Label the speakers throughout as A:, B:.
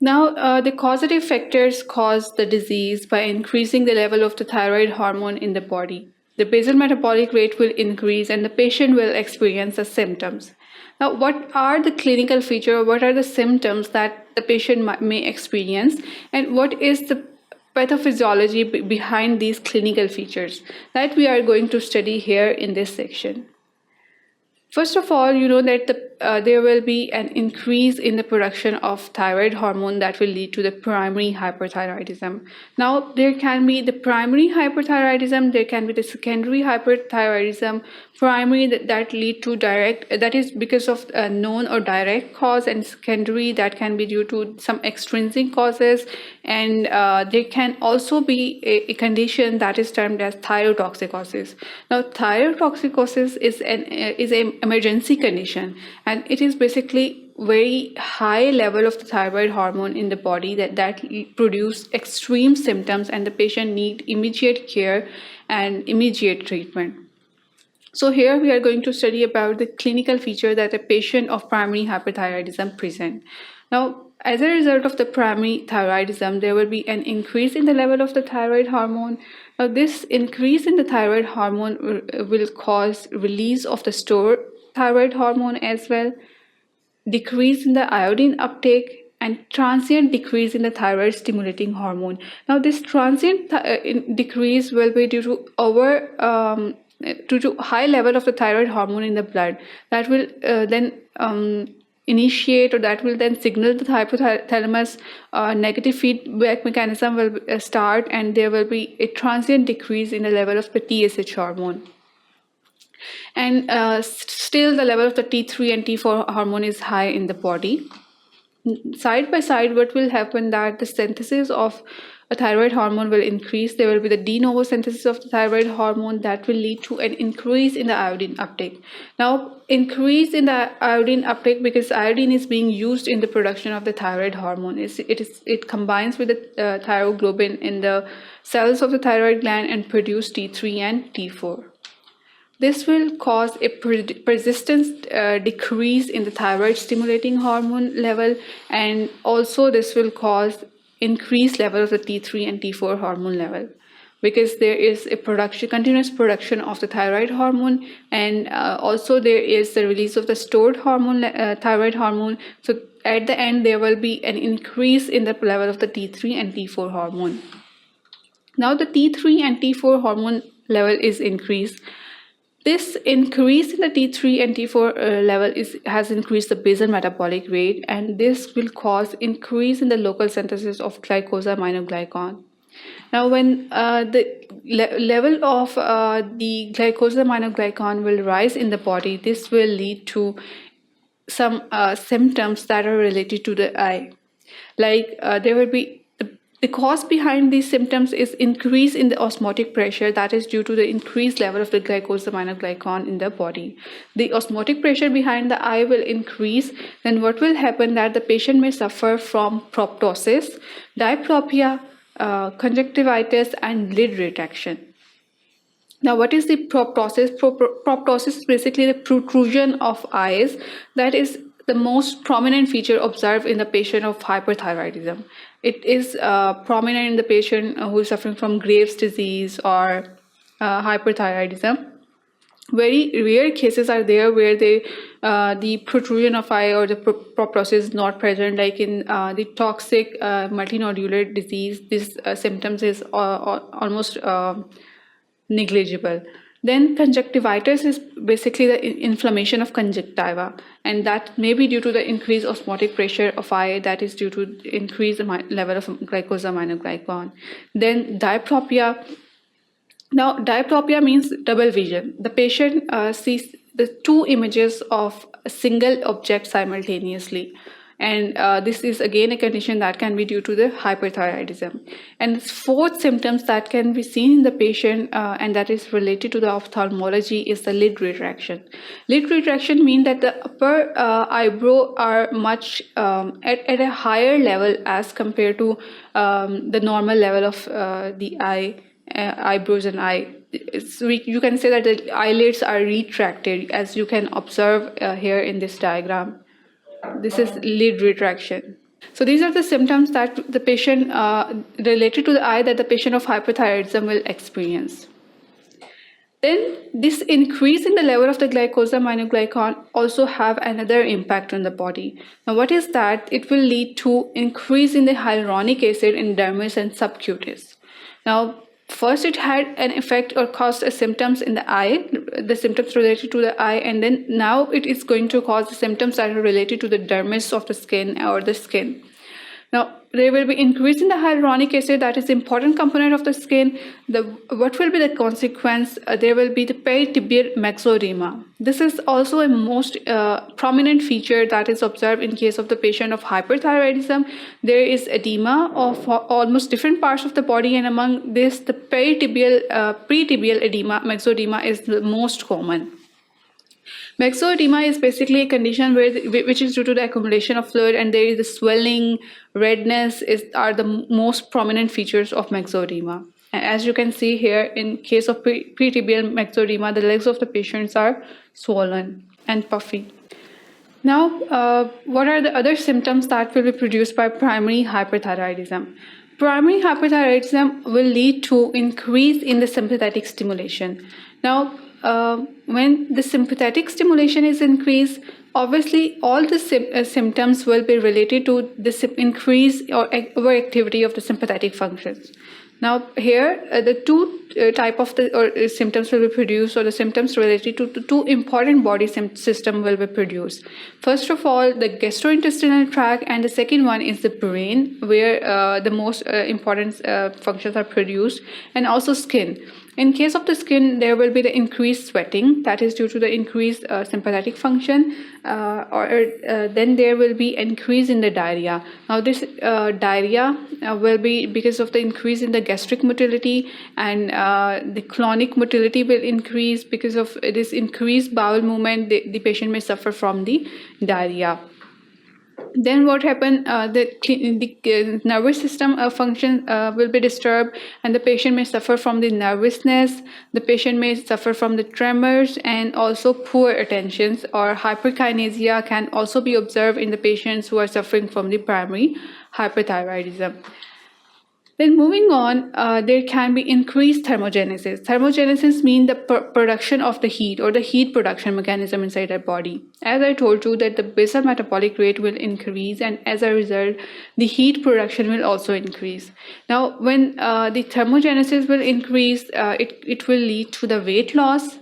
A: Now, the causative factors cause the disease by increasing the level of the thyroid hormone in the body. The basal metabolic rate will increase and the patient will experience the symptoms. Now, what are the clinical features? What are the symptoms that the patient may experience? And what is the pathophysiology behind these clinical features that we are going to study here in this section? First of all, you know that there will be an increase in the production of thyroid hormone that will lead to the primary hyperthyroidism. Now, there can be the primary hyperthyroidism, there can be the secondary hyperthyroidism, primary that lead to direct, that is because of a known or direct cause, and secondary that can be due to some extrinsic causes, and there can also be a condition that is termed as thyrotoxicosis. Now, thyrotoxicosis is an emergency condition, and it is basically very high level of the thyroid hormone in the body that produce extreme symptoms, and the patient need immediate care and immediate treatment. So here we are going to study about the clinical feature that a patient of primary hyperthyroidism present. Now, as a result of the primary thyroidism, there will be an increase in the level of the thyroid hormone. Now, this increase in the thyroid hormone will cause release of the stored thyroid hormone as well, decrease in the iodine uptake, and transient decrease in the thyroid stimulating hormone. Now, this transient decrease will be due to high level of the thyroid hormone in the blood that will then initiate, or that will then signal the hypothalamus. Negative feedback mechanism will start, and there will be a transient decrease in the level of the TSH hormone. And still the level of the T3 and T4 hormone is high in the body. Side by side, what will happen that the synthesis of a thyroid hormone will increase. There will be the de novo synthesis of the thyroid hormone that will lead to an increase in the iodine uptake. Now, increase in the iodine uptake, because iodine is being used in the production of the thyroid hormone. It combines with the thyroglobulin in the cells of the thyroid gland and produce T3 and T4. This will cause a persistent decrease in the thyroid stimulating hormone level, and also this will cause increased level of the T3 and T4 hormone level, because there is a continuous production of the thyroid hormone, and also there is the release of the stored hormone, thyroid hormone. So at the end, there will be an increase in the level of the T3 and T4 hormone. Now, the T3 and T4 hormone level is increased. This increase in the T3 and T4 level has increased the basal metabolic rate, and this will cause increase in the local synthesis of glycosaminoglycan. Now, when the level of the glycosaminoglycan will rise in the body, this will lead to some symptoms that are related to the eye. Like there will be the cause behind these symptoms is increase in the osmotic pressure, that is due to the increased level of the glycosaminoglycan in the body. The osmotic pressure behind the eye will increase, then what will happen that the patient may suffer from proptosis, diplopia, conjunctivitis, and lid retraction. Now, what is the proptosis? Proptosis is basically the protrusion of eyes. That is the most prominent feature observed in the patient of hyperthyroidism. It is prominent in the patient who is suffering from Graves' disease or hyperthyroidism. Very rare cases are there where the protrusion of eye or the proptosis is not present, like in the toxic multinodular disease. This symptoms is almost negligible. Then conjunctivitis is basically the inflammation of conjunctiva, and that may be due to the increased osmotic pressure of eye, that is due to increased level of glycosaminoglycan. Then diplopia. Now, diplopia means double vision. The patient sees the two images of a single object simultaneously. And this is again a condition that can be due to the hyperthyroidism. And fourth symptoms that can be seen in the patient and that is related to the ophthalmology is the lid retraction. Lid retraction means that the upper eyebrow are much at a higher level as compared to the normal level of the eyebrows and eye. You can say that the eyelids are retracted, as you can observe here in this diagram. This is lid retraction. So these are the symptoms that the patient related to the eye that the patient of hyperthyroidism will experience. Then this increase in the level of the glycosamminoglycan also have another impact on the body. Now what is that? It will lead to increase in the hyaluronic acid in dermis and subcutaneous. Now first it had an effect or caused symptoms in the eye, the symptoms related to the eye, and then now it is going to cause the symptoms that are related to the dermis of the skin or the skin. Now, there will be increase in the hyaluronic acid, that is important component of the skin. What will be the consequence? There will be the peritibial myxedema. This is also a most prominent feature that is observed in case of the patient of hyperthyroidism. There is edema of almost different parts of the body, and among this, the peritibial edema, myxedema, is the most common. Myxedema is basically a condition which is due to the accumulation of fluid, and there is the swelling, redness are the most prominent features of myxedema. And as you can see here, in case of peritibial myxedema, the legs of the patients are swollen and puffy. Now, what are the other symptoms that will be produced by primary hyperthyroidism? Primary hyperthyroidism will lead to increase in the sympathetic stimulation. Now, when the sympathetic stimulation is increased, obviously all the symptoms will be related to this increase or overactivity of the sympathetic functions. Now here the two type of the symptoms will be produced, or the symptoms related to the two important body system will be produced. First of all, the gastrointestinal tract, and the second one is the brain, where the most important functions are produced, and also skin. In case of the skin, there will be the increased sweating, that is due to the increased sympathetic function, then there will be increase in the diarrhea. Now this diarrhea will be because of the increase in the gastric motility, and the colonic motility will increase. Because of this increased bowel movement, the patient may suffer from the diarrhea. Then what happens? The nervous system function will be disturbed, and the patient may suffer from the nervousness. The patient may suffer from the tremors, and also poor attentions or hyperkinesia can also be observed in the patients who are suffering from the primary hyperthyroidism. Then moving on, there can be increased thermogenesis. Thermogenesis means the production of the heat, or the heat production mechanism inside our body. As I told you that the basal metabolic rate will increase, and as a result, the heat production will also increase. Now, when the thermogenesis will increase, it will lead to the weight loss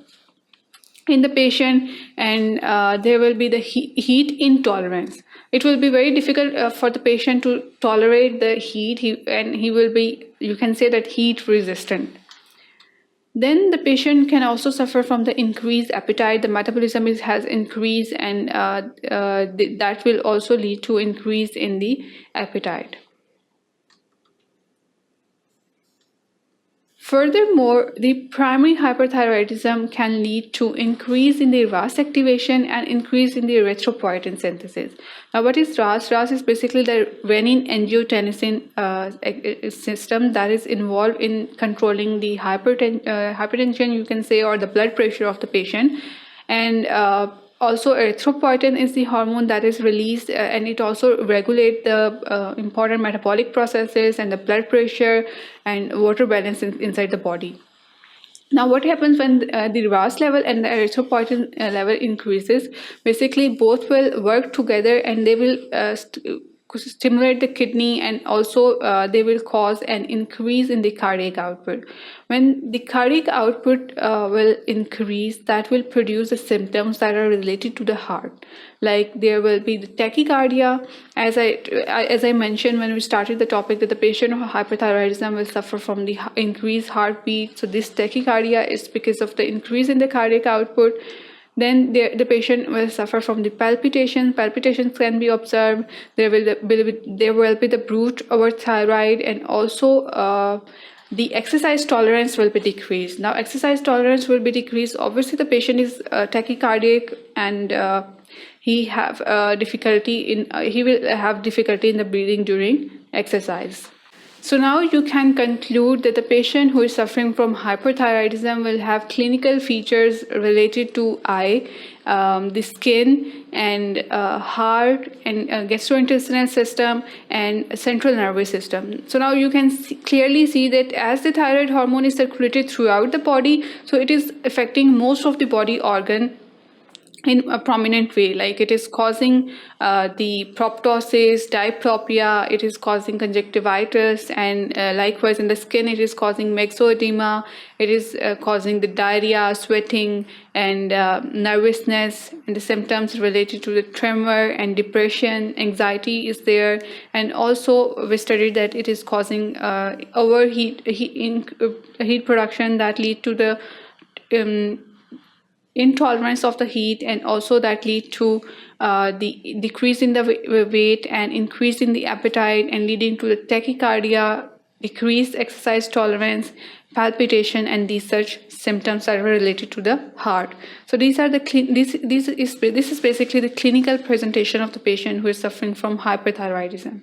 A: in the patient, and there will be the heat intolerance. It will be very difficult for the patient to tolerate the heat, he will be, you can say that, heat resistant. Then the patient can also suffer from the increased appetite. The metabolism has increased, and that will also lead to increase in the appetite. Furthermore, the primary hyperthyroidism can lead to increase in the RAS activation and increase in the erythropoietin synthesis. Now, what is RAS? RAS is basically the renin-angiotensin system that is involved in controlling the hypertension, you can say, or the blood pressure of the patient. And also, erythropoietin is the hormone that is released, and it also regulates the important metabolic processes and the blood pressure and water balance inside the body. Now, what happens when the RAS level and the erythropoietin level increases? Basically, both will work together, and they will stimulate the kidney, and also they will cause an increase in the cardiac output. When the cardiac output will increase, that will produce the symptoms that are related to the heart. Like there will be the tachycardia. As I mentioned when we started the topic, that the patient of hyperthyroidism will suffer from the increased heartbeat. So this tachycardia is because of the increase in the cardiac output. Then the patient will suffer from the palpitations. Palpitations can be observed. There will be the brute over thyroid, and also the exercise tolerance will be decreased. Now, exercise tolerance will be decreased. Obviously, the patient is tachycardic, and he will have difficulty in the breathing during exercise. So now you can conclude that the patient who is suffering from hyperthyroidism will have clinical features related to eye, the skin, and heart, and gastrointestinal system, and central nervous system. So now you can clearly see that as the thyroid hormone is circulated throughout the body, so it is affecting most of the body organ in a prominent way, like it is causing the proptosis, diplopia, it is causing conjunctivitis, and likewise in the skin it is causing myxoedema, it is causing the diarrhea, sweating, and nervousness, and the symptoms related to the tremor and depression, anxiety is there, and also we studied that it is causing heat production that lead to the intolerance of the heat, and also that lead to the decrease in the weight and increase in the appetite, and leading to the tachycardia, decreased exercise tolerance, palpitation, and these such symptoms are related to the heart. So these are the this is basically the clinical presentation of the patient who is suffering from hyperthyroidism.